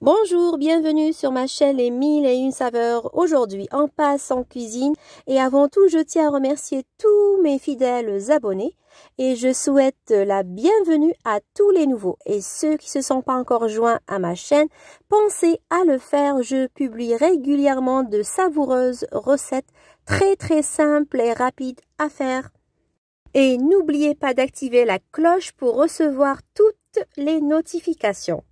Bonjour, bienvenue sur ma chaîne Les 1001 saveurs. Aujourd'hui, on passe en cuisine et avant tout, je tiens à remercier tous mes fidèles abonnés et je souhaite la bienvenue à tous les nouveaux. Et ceux qui ne se sont pas encore joints à ma chaîne, pensez à le faire. Je publie régulièrement de savoureuses recettes très simples et rapides à faire. Et n'oubliez pas d'activer la cloche pour recevoir toutes les notifications.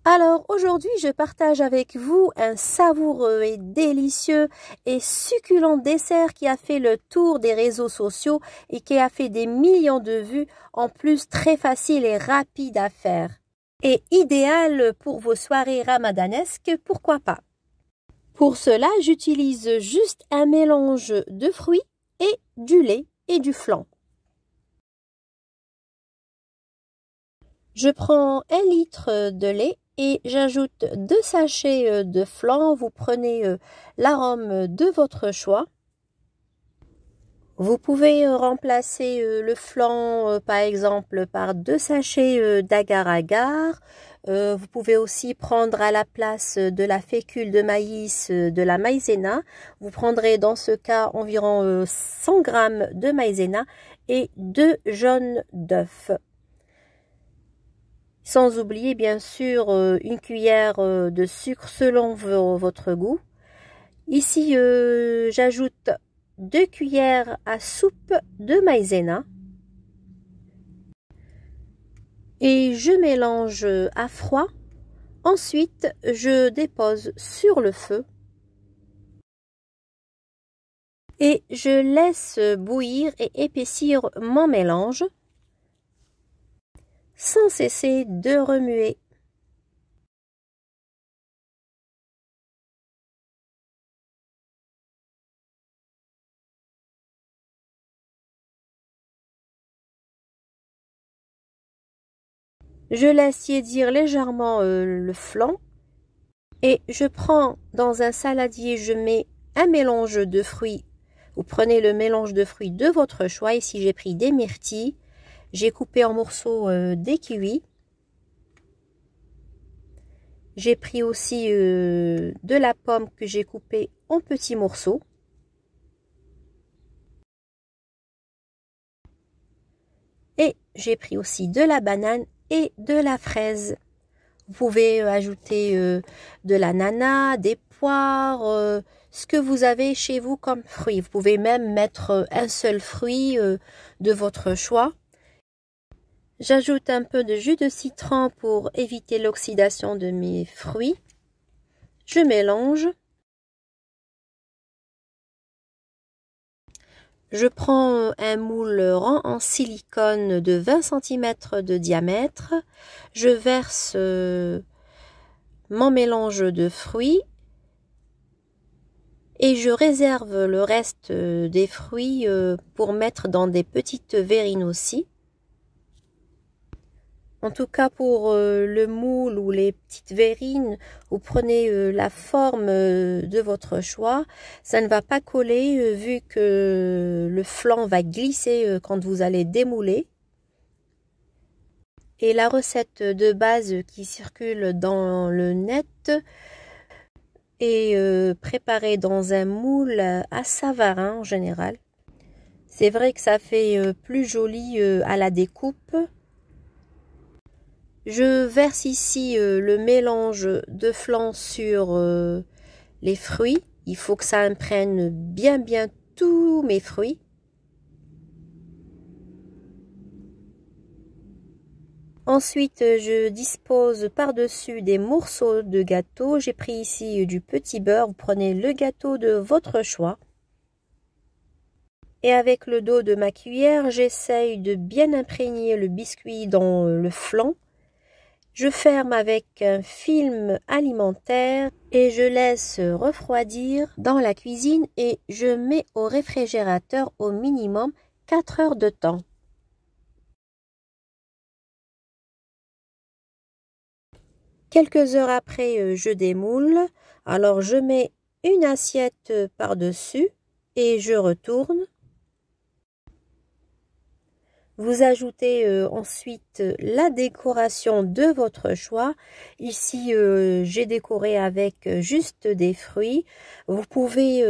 Alors aujourd'hui, je partage avec vous un savoureux et délicieux et succulent dessert qui a fait le tour des réseaux sociaux et qui a fait des millions de vues, en plus très facile et rapide à faire. Et idéal pour vos soirées ramadanesques, pourquoi pas. Pour cela, j'utilise juste un mélange de fruits et du lait et du flan. Je prends 1 litre de lait et j'ajoute 2 sachets de flan. Vous prenez l'arôme de votre choix. Vous pouvez remplacer le flan par exemple par 2 sachets d'agar-agar. Vous pouvez aussi prendre à la place de la fécule de maïs de la maïzena. Vous prendrez dans ce cas environ 100 g de maïzena et 2 jaunes d'œufs. Sans oublier bien sûr une cuillère de sucre selon votre goût. Ici, j'ajoute 2 cuillères à soupe de maïzena. Et je mélange à froid. Ensuite, je dépose sur le feu. Et je laisse bouillir et épaissir mon mélange, sans cesser de remuer. Je laisse tiédir légèrement le flan et je prends dans un saladier, je mets un mélange de fruits. Vous prenez le mélange de fruits de votre choix. Ici, j'ai pris des myrtilles. J'ai coupé en morceaux des kiwis. J'ai pris aussi de la pomme que j'ai coupée en petits morceaux. Et j'ai pris aussi de la banane et de la fraise. Vous pouvez ajouter de l'ananas, des poires, ce que vous avez chez vous comme fruit. Vous pouvez même mettre un seul fruit de votre choix. J'ajoute un peu de jus de citron pour éviter l'oxydation de mes fruits. Je mélange. Je prends un moule rond en silicone de 20 cm de diamètre. Je verse mon mélange de fruits et je réserve le reste des fruits pour mettre dans des petites verrines aussi. En tout cas, pour le moule ou les petites verrines, vous prenez la forme de votre choix. Ça ne va pas coller vu que le flan va glisser quand vous allez démouler. Et la recette de base qui circule dans le net est préparée dans un moule à savarin en général. C'est vrai que ça fait plus joli à la découpe. Je verse ici le mélange de flan sur les fruits. Il faut que ça imprègne bien tous mes fruits. Ensuite, je dispose par-dessus des morceaux de gâteau. J'ai pris ici du petit beurre. Vous prenez le gâteau de votre choix. Et avec le dos de ma cuillère, j'essaye de bien imprégner le biscuit dans le flan. Je ferme avec un film alimentaire et je laisse refroidir dans la cuisine et je mets au réfrigérateur au minimum 4 heures de temps. Quelques heures après, je démoule. Alors je mets une assiette par-dessus et je retourne. Vous ajoutez ensuite la décoration de votre choix. Ici, j'ai décoré avec juste des fruits. Vous pouvez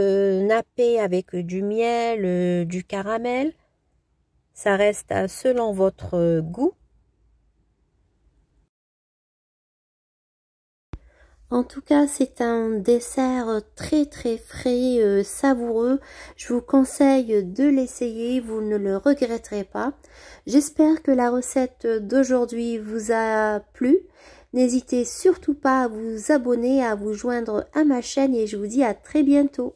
napper avec du miel, du caramel. Ça reste selon votre goût. En tout cas, c'est un dessert très frais, savoureux. Je vous conseille de l'essayer, vous ne le regretterez pas. J'espère que la recette d'aujourd'hui vous a plu. N'hésitez surtout pas à vous abonner, à vous joindre à ma chaîne et je vous dis à très bientôt.